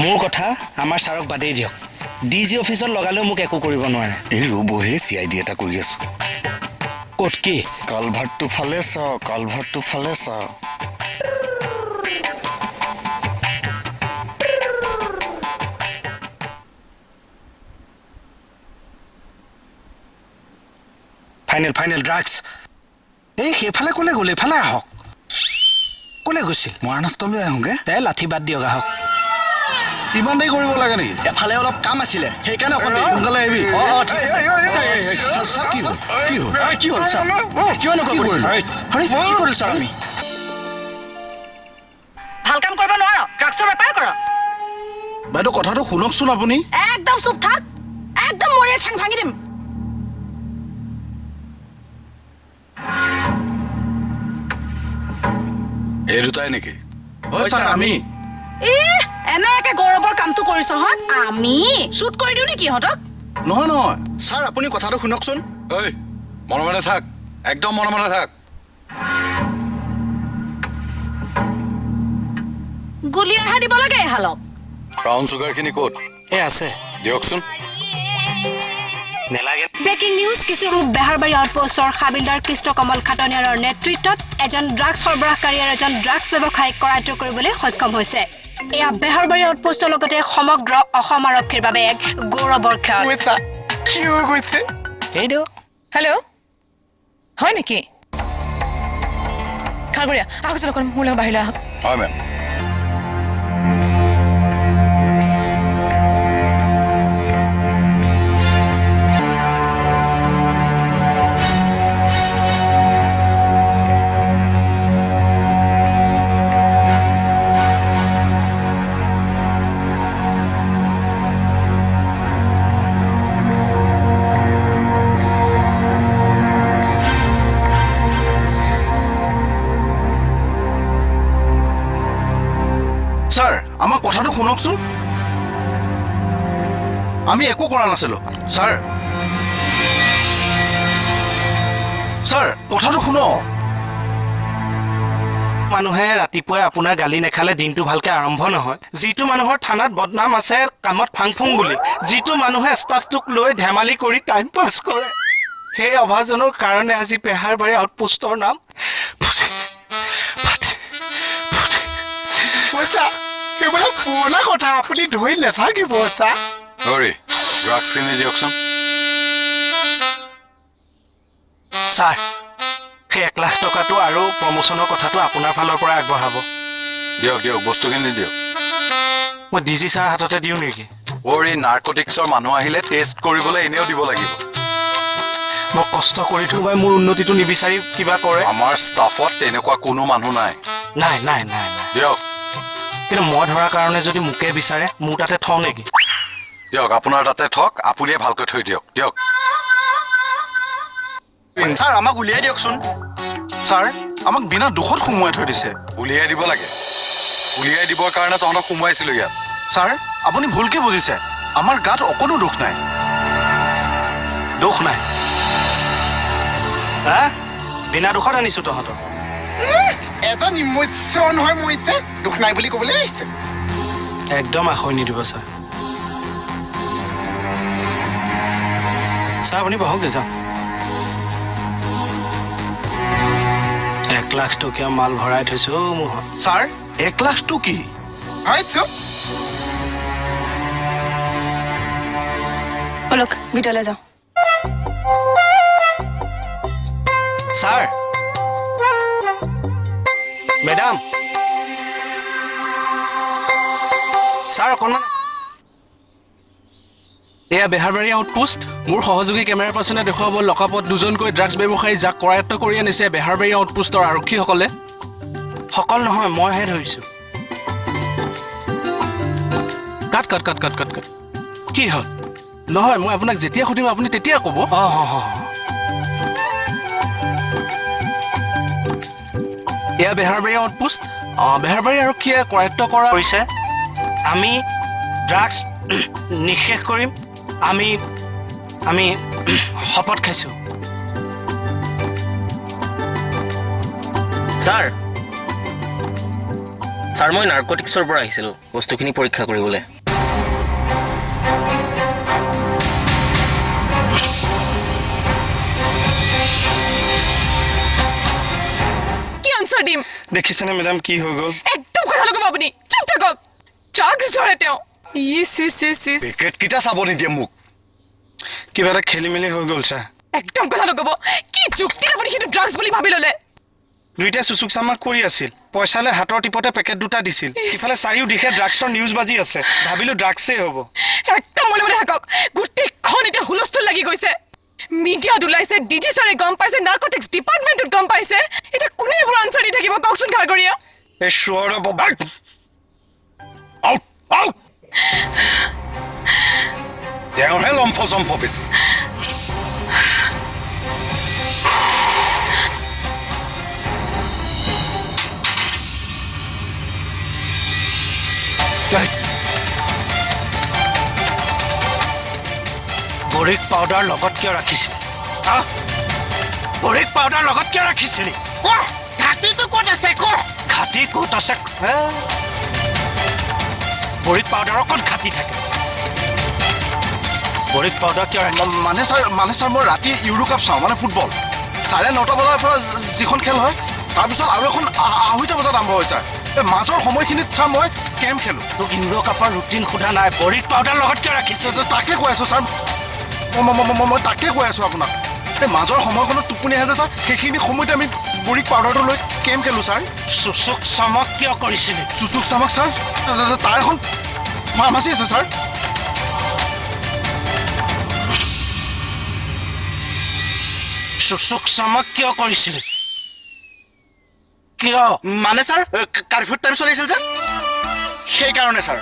মোৰ কথা আমাৰ ছাৰক বাদেই দিয়ক ডিজি অফিচত লগালেও মোক একো কৰিব নোৱাৰে এই ৰবহে CID এটা কৰি আছো ক'ত কি কালভাৰটো ফালে চাও ফাইনেল ড্ৰাগছ এই সেইফালে ক'লে গ'ল এইফালে আহক ক'লে গৈছিল মহাৰাষ্ট্ৰলৈ আহোগে তাই লাঠি বাদ দিয়ক আহক ইমান দেৰি কৰিব লাগে নেকি এফালে অলপ কাম আছিলে সেইকাৰণে অকণ সোনকালে আহিবি ঠিক আছে কি হ'ল ছাৰ কিয় এনেকুৱা কৰিছে কি কৰিল ছাৰ আমি ভাল কাম কৰিব নোৱাৰো ড্ৰাগছৰ বেপাৰ কৰ বাইদেউ কথাটো শুনকচোন আপুনি একদম চুপ থাক একদম মৰিয়া ঠেং ভাঙি দিম এই দুটাই নেকি হয় ছাৰ আমি এনেকে গৌৰৱৰ কামটো কৰিছ হত আমি শ্বুট কৰি দিওঁ নেকি ইহঁতক নহয় ছাৰ আপুনি কথাটো শুনকচোন ঐ মনে থাক একদম মনে থাক গুলি আহা দিব লাগে এহালক ব্ৰাউন চুগাৰখিনি ক'ত এই আছে দিয়কচোন নেলাগে ব্ৰেকিং নিউজ কিছু বেহাৰবাৰী আউটপোষ্টৰ হাবিলদাৰ কৃষ্ণ কমল খাটনিয়াৰৰ নেতৃত্বত এজন ড্ৰাগছ সৰবৰাহকাৰী আৰু এজন ড্ৰাগছ ব্যৱসায়ীক কৰায়ত্ব কৰিবলৈ সক্ষম হৈছে এয়া বেহাৰবাৰী আউটপোষ্টৰ লগতে সমগ্ৰ অসম আৰক্ষীৰ বাবে এক গৌৰৱৰ ক্ষণ কি হৈ গৈছে এইটো হেল্ল' হয় নেকি খাৰবৰীয়া আহকচোন অকণ মোৰ লগত বাহিৰলৈ আহক হয় মেম ছাৰ আমাৰ কথাটো শুনকচোন আমি একো কৰা নাছিলো ছাৰ কথাটো শুনক মানুহে ৰাতিপুৱাই আপোনাৰ গালি নেখালে দিনটো ভালকে আৰম্ভ নহয় যিটো মানুহৰ থানাত বদনাম আছে কামত ফাংফুং বুলি যিটো মানুহে ষ্টাফটোক লৈ ধেমালি কৰি টাইম পাছ কৰে সেই অভাজনৰ কাৰণে আজি বেহাৰবাৰী আউটপোষ্টৰ নাম সেইবিলাক পুৰণা কথা আপুনি ধৰি নাথাকিব ড্ৰাগছখিনি দিয়কচোন ছাৰ সেই 1 লাখ টকাটো আৰু প্ৰমোচনৰ কথাটো আপোনাৰ ফালৰ পৰা আগবঢ়াব দিয়ক বস্তুখিনি দিয়ক মই ডিজি ছাৰ হাততে দিওঁ নেকি এই নাৰ্কটিক্সৰ মানুহ আহিলে টেষ্ট কৰিবলৈ এনেও দিব লাগিব মই কষ্ট কৰি থৈ মোৰ উন্নতিটো নিবিচাৰি কিবা কৰে আমাৰ ষ্টাফত তেনেকুৱা কোনো মানুহ নাই নাই দিয়ক কিন্তু মই ধৰাৰ কাৰণে যদি মোকে বিচাৰে মোৰ তাতে থওঁ নেকি দিয়ক আপোনাৰ তাতে থক আপুনিয়ে ভালকৈ থৈ দিয়ক ছাৰ আমাক উলিয়াই দিয়কচোন ছাৰ আমাক বিনা দুখত সোমোৱাই থৈ দিছে উলিয়াই দিব লাগে উলিয়াই দিবৰ কাৰণে তহঁতক সোমোৱাইছিলো ইয়াত ছাৰ আপুনি ভুলকে বুজিছে আমাৰ গাত অকণো দুখ নাই হা বিনা দুখত আনিছো তহঁতক এটা নিমস্য নহয় মৰিছে দুখ নাই বুলি ক'বলৈ আহিছে একদম আখৈ নিদিব ছাৰ আপুনি বহকগে যাওক 1 লাখ টকীয়া মাল ভৰাই থৈছো মোৰ ছাৰ 1 লাখটো কি হয়তো অলক ভিতৰলৈ যাওঁ ছাৰ মেডাম ছাৰ অকণমান এয়া বেহাৰবাৰী আউটপোষ্ট মোৰ সহযোগী কেমেৰা পাৰ্চনে দেখুৱাব লকাপত দুজনকৈ ড্ৰাগছ ব্যৱসায়ী যাক কৰায়ত্ব কৰি আনিছে বেহাৰবাৰী আউটপোষ্টৰ আৰক্ষীসকলে সকল নহয় মইহে ধৰিছো কাট কি হ'ল নহয় মই আপোনাক যেতিয়া সুধিম আপুনি তেতিয়া ক'ব এয়া বেহাৰবাৰী আউটপোষ্ট বেহাৰবাৰী আৰক্ষীয়ে কৰায়ত্ব কৰিছে আমি ড্ৰাগছ নিষেধ কৰিম আমি শপত খাইছো ছাৰ মই নাৰ্কটিক্সৰ পৰা আহিছিলোঁ বস্তুখিনি পৰীক্ষা কৰিবলৈ দিম দেখিছেনে মেডাম কি হৈ গ'ল একদম কথা নকব আপুনি চুপ থাকক ড্ৰাগছ ধৰে তেওঁ ইছ ইছ ইছ ইছ পেকেটকেইটা চাব নিদিয়ে মোক কিবা এটা খেলি মেলি হৈ গ'ল ছাৰ একদম কথা নকব কি যুক্তিত আপুনি সেইটো ড্ৰাগছ বুলি ভাবি ল'লে দুইটা চুচুক চামাক কৰি আছিল পইচালৈ হাতৰ টিপতে পেকেট দুটা দিছিল ইফালে চাৰিও দিশে ড্ৰাগছৰ নিউজ বাজি আছে ভাবিলো ড্ৰাগছেই হ'ব একদম মনে মনে থাকক গোটেইখন এতিয়া হুলস্থুল লাগি গৈছে মিডিয়াত ওলাইছে ডিজি ছাৰে গম পাইছে নাৰ্কটিক্স ডিপাৰ্টমেণ্টত গম পাইছে এতিয়া কোনে এইবোৰ আনচাৰ দি থাকিব কওকচোন খাৰগৰীয়া এই চোৰৰ আউট আউট তেওঁৰহে লম্ফ জম্ফ বেছি বৰিক পাউডাৰ লগত কিয় ৰাখিছিল বৰিক পাউডাৰ লগত কিয় ৰাখিছিলি ক ঘাটিটো ক'ত আছে ক ঘাটি ক'ত আছে বৰিক পাউডাৰৰ ক'ত ঘাটি থাকে বৰিক পাউডাৰ কিয় ৰাখিছিল মানে ছাৰ মই ৰাতি ইউৰো কাপ চাওঁ মানে ফুটবল 9:30 বজাৰ পৰা যিখন খেল হয় তাৰপিছত আৰু এখন 2:30 বজাত আৰম্ভ হয় ছাৰ মাজৰ সময়খিনিত ছাৰ মই কেম খেলোঁ তোক ইউৰো কাপৰ ৰুটিন সোধা নাই বৰিক পাউডাৰ লগত কিয় ৰাখিছিল তাকে কৈ আছোঁ ছাৰ মই তাকে কৈ আছোঁ আপোনাক এই মাজৰ সময়খনত টোপনি আহে যে ছাৰ সেইখিনি সময়তে আমি বৰিক পাউডাৰটো লৈ কেম খেলোঁ ছাৰ চুচুক চমক কিয় কৰিছিলি চুচুক চামক ছাৰ তাৰ এখন ফাৰ্মাচী আছে ছাৰ চুচুক চমক কিয় কৰিছিলি কিয় মানে ছাৰ কাৰ্ফিউৰ টাইম চলি আছিল যে সেইকাৰণে ছাৰ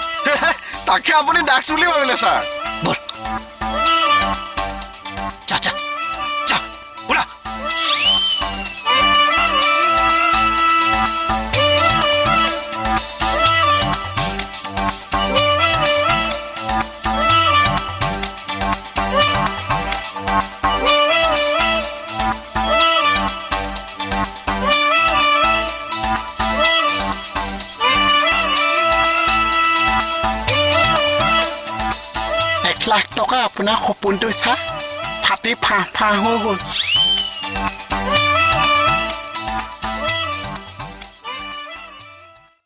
তাকে আপুনি ড্ৰাগছ বুলি ভাবিলে ছাৰ বল যা যা যা ওলা লাখ টকা আপোনাৰ সপোনটো চা ফাটি ফাঁ হৈ গ'ল